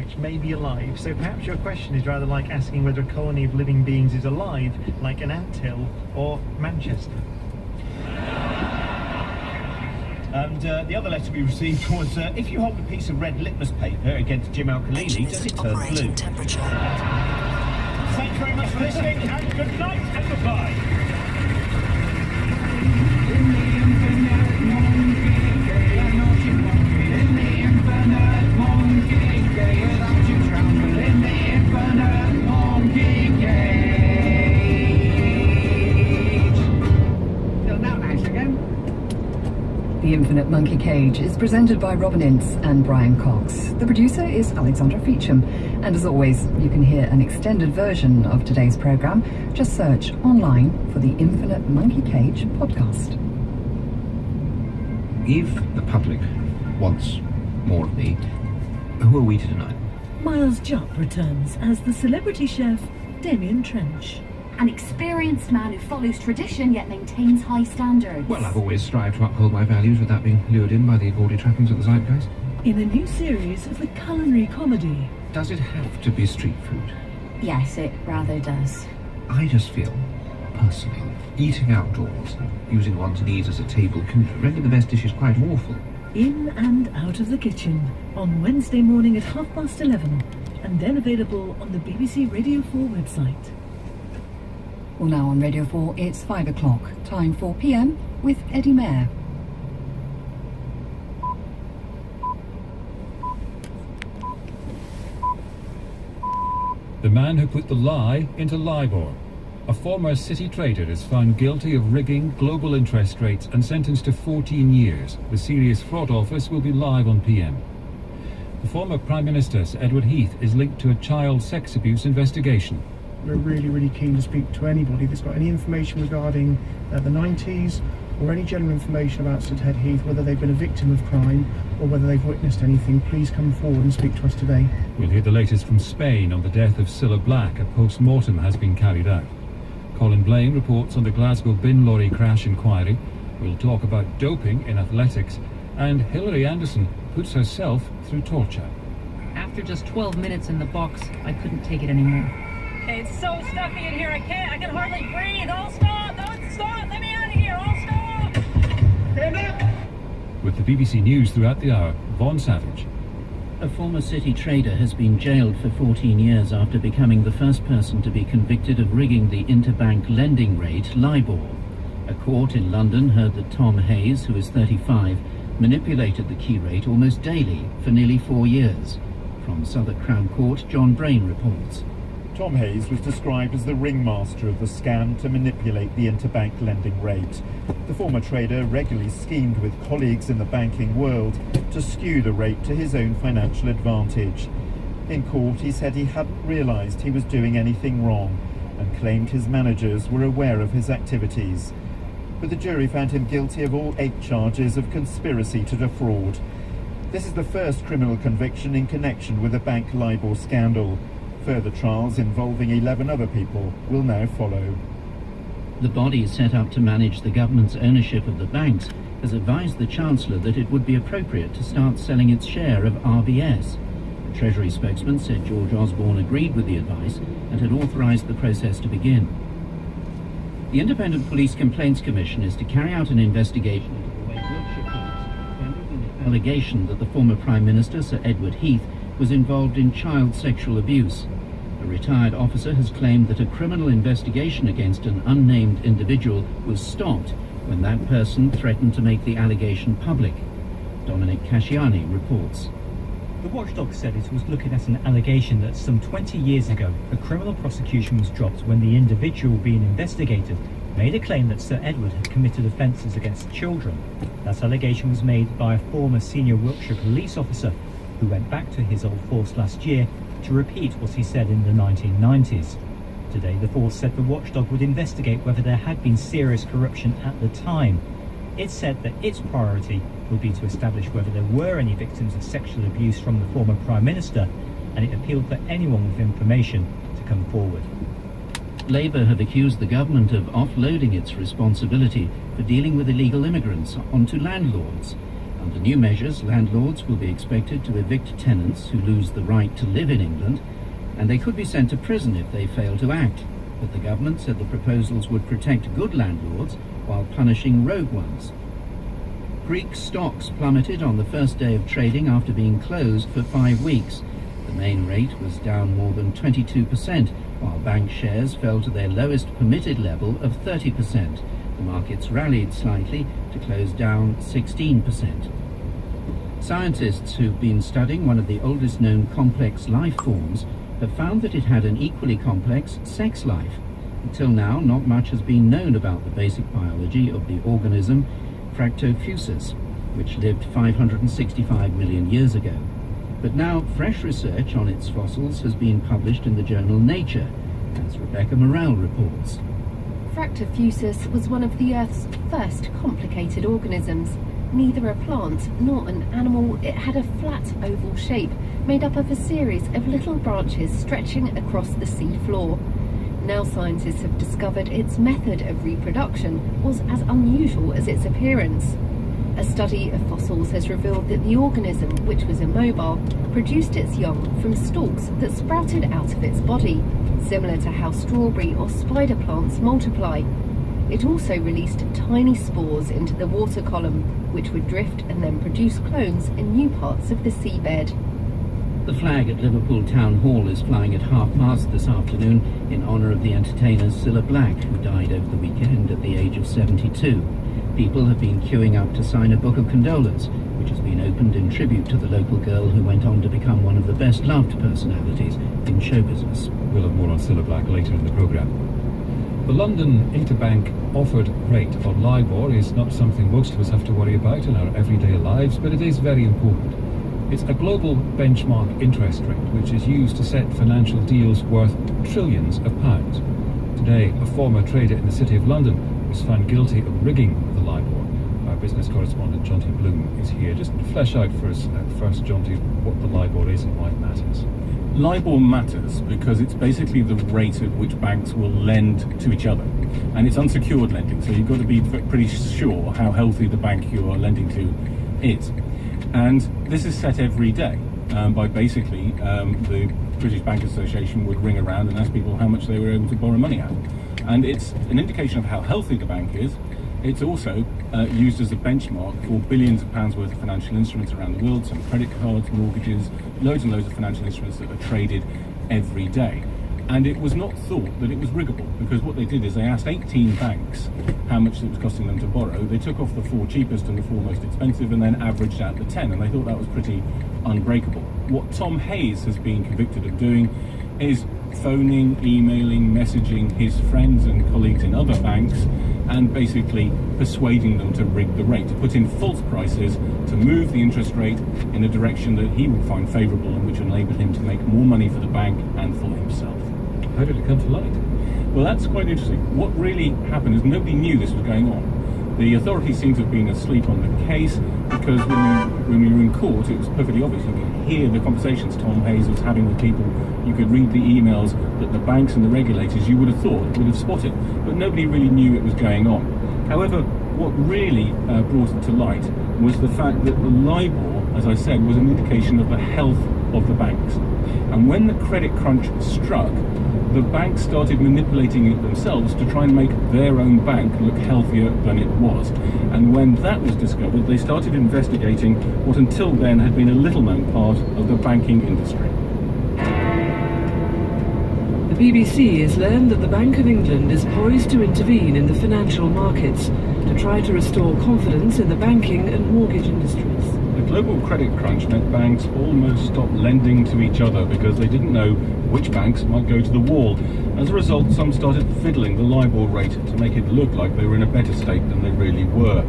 which may be alive. So perhaps your question is rather like asking whether a colony of living beings is alive, like an anthill or Manchester. And the other letter we received was, if you hold a piece of red litmus paper against Jim Al-Khalili, does it turn blue? Temperature. Thank you very much for listening, and good night and goodbye. The Infinite Monkey Cage is presented by Robin Ince and Brian Cox. The producer is Alexandra Feacham. And as always, you can hear an extended version of today's programme. Just search online for the Infinite Monkey Cage podcast. If the public wants more of me, who are we to tonight? Miles Jupp returns as the celebrity chef Damien Trench. An experienced man who follows tradition yet maintains high standards. Well, I've always strived to uphold my values without being lured in by the gaudy trappings of the zeitgeist. In a new series of the culinary comedy. Does it have to be street food? Yes, it rather does. I just feel, personally, eating outdoors, using one's knees as a table, can render the best dishes quite awful. In and Out of the Kitchen on Wednesday morning at 11:30, and then available on the BBC Radio 4 website. Well, now on Radio 4, it's 5 o'clock, time for PM with Eddie Mayer. The man who put the lie into LIBOR. A former city trader is found guilty of rigging global interest rates and sentenced to 14 years. The Serious Fraud Office will be live on PM. The former Prime Minister, Sir Edward Heath, is linked to a child sex abuse investigation. We're really keen to speak to anybody that's got any information regarding the 90s or any general information about Sir Ted Heath, whether they've been a victim of crime or whether they've witnessed anything. Please come forward and speak to us today. We'll hear the latest from Spain on the death of Cilla Black. A post-mortem has been carried out. Colin Blaine reports on the Glasgow bin lorry crash inquiry. We'll talk about doping in athletics. And Hilary Anderson puts herself through torture. After just 12 minutes in the box, I couldn't take it anymore. It's so stuffy in here, I can hardly breathe. I'll stop, don't stop, let me out of here, I'll stop. Stand up. With the BBC News throughout the hour, Vaughan Savage. A former city trader has been jailed for 14 years after becoming the first person to be convicted of rigging the interbank lending rate, LIBOR. A court in London heard that Tom Hayes, who is 35, manipulated the key rate almost daily for nearly 4 years. From Southwark Crown Court, John Brain reports. Tom Hayes was described as the ringmaster of the scam to manipulate the interbank lending rate. The former trader regularly schemed with colleagues in the banking world to skew the rate to his own financial advantage. In court, he said he hadn't realised he was doing anything wrong and claimed his managers were aware of his activities. But the jury found him guilty of all 8 charges of conspiracy to defraud. This is the first criminal conviction in connection with the bank LIBOR scandal. Further trials involving 11 other people will now follow. The body set up to manage the government's ownership of the banks has advised the Chancellor that it would be appropriate to start selling its share of RBS. A Treasury spokesman said George Osborne agreed with the advice and had authorised the process to begin. The Independent Police Complaints Commission is to carry out an investigation into the way Wiltshire Police handled an allegation that the former Prime Minister, Sir Edward Heath, was involved in child sexual abuse. A retired officer has claimed that a criminal investigation against an unnamed individual was stopped when that person threatened to make the allegation public. Dominic Casciani reports. The watchdog said it was looking at an allegation that some 20 years ago a criminal prosecution was dropped when the individual being investigated made a claim that Sir Edward had committed offences against children. That allegation was made by a former senior Wiltshire police officer who went back to his old force last year to repeat what he said in the 1990s. Today, the force said the watchdog would investigate whether there had been serious corruption at the time. It said that its priority would be to establish whether there were any victims of sexual abuse from the former Prime Minister, and it appealed for anyone with information to come forward. Labour have accused the government of offloading its responsibility for dealing with illegal immigrants onto landlords. Under new measures, landlords will be expected to evict tenants who lose the right to live in England, and they could be sent to prison if they fail to act. But the government said the proposals would protect good landlords while punishing rogue ones. Greek stocks plummeted on the first day of trading after being closed for 5 weeks. The main rate was down more than 22%, while bank shares fell to their lowest permitted level of 30%. The markets rallied slightly to close down 16%. Scientists who've been studying one of the oldest known complex life forms have found that it had an equally complex sex life. Until now, not much has been known about the basic biology of the organism Fractophusus, which lived 565 million years ago. But now, fresh research on its fossils has been published in the journal Nature, as Rebecca Morrell reports. Fractophusus was one of the Earth's first complicated organisms. Neither a plant nor an animal, it had a flat oval shape made up of a series of little branches stretching across the sea floor. Now scientists have discovered its method of reproduction was as unusual as its appearance. A study of fossils has revealed that the organism, which was immobile, produced its young from stalks that sprouted out of its body, similar to how strawberry or spider plants multiply. It also released tiny spores into the water column, which would drift and then produce clones in new parts of the seabed. The flag at Liverpool Town Hall is flying at half-mast this afternoon in honour of the entertainer Cilla Black, who died over the weekend at the age of 72. People have been queuing up to sign a book of condolence, which has been opened in tribute to the local girl who went on to become one of the best-loved personalities in show business. We'll have more on Cilla Black later in the programme. The London interbank offered rate for LIBOR is not something most of us have to worry about in our everyday lives, but it is very important. It's a global benchmark interest rate which is used to set financial deals worth trillions of pounds. Today, a former trader in the City of London was found guilty of rigging the LIBOR. Our business correspondent Jonty Bloom is here. Just to flesh out for us first, Jonty, what the LIBOR is and why it matters. LIBOR matters because it's basically the rate at which banks will lend to each other. And it's unsecured lending, so you've got to be pretty sure how healthy the bank you're lending to is. And this is set every day by basically the British Bank Association would ring around and ask people how much they were able to borrow money at. And it's an indication of how healthy the bank is. It's also used as a benchmark for billions of pounds worth of financial instruments around the world, some credit cards, mortgages, loads and loads of financial instruments that are traded every day. And it was not thought that it was riggable, because what they did is they asked 18 banks how much it was costing them to borrow. They took off the 4 cheapest and the 4 most expensive and then averaged out the 10, and they thought that was pretty unbreakable. What Tom Hayes has been convicted of doing is phoning, emailing, messaging his friends and colleagues in other banks and basically persuading them to rig the rate, to put in false prices, to move the interest rate in a direction that he would find favourable and which would enable him to make more money for the bank and for himself. How did it come to light? Well, that's quite interesting. What really happened is nobody knew this was going on. The authorities seem to have been asleep on the case, because when we were in court, it was perfectly obvious. You could hear the conversations Tom Hayes was having with people. You could read the emails that the banks and the regulators, you would have thought, would have spotted. But nobody really knew it was going on. However, what really brought it to light was the fact that the LIBOR, as I said, was an indication of the health of the banks. And when the credit crunch struck, the banks started manipulating it themselves to try and make their own bank look healthier than it was. And when that was discovered, they started investigating what until then had been a little-known part of the banking industry. The BBC has learned that the Bank of England is poised to intervene in the financial markets to try to restore confidence in the banking and mortgage industries. The global credit crunch meant banks almost stopped lending to each other because they didn't know which banks might go to the wall. As a result, some started fiddling the LIBOR rate to make it look like they were in a better state than they really were.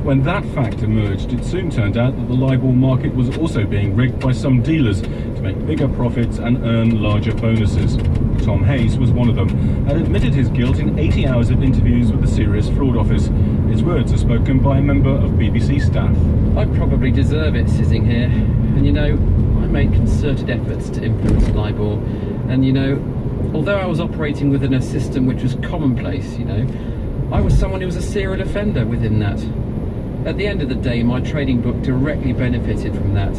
When that fact emerged, it soon turned out that the LIBOR market was also being rigged by some dealers to make bigger profits and earn larger bonuses. Tom Hayes was one of them, and admitted his guilt in 80 hours of interviews with the Serious Fraud Office. His words are spoken by a member of BBC staff. I probably deserve it sitting here, and you know, I made concerted efforts to influence LIBOR, and you know, although I was operating within a system which was commonplace, you know, I was someone who was a serial offender within that. At the end of the day, my trading book directly benefited from that.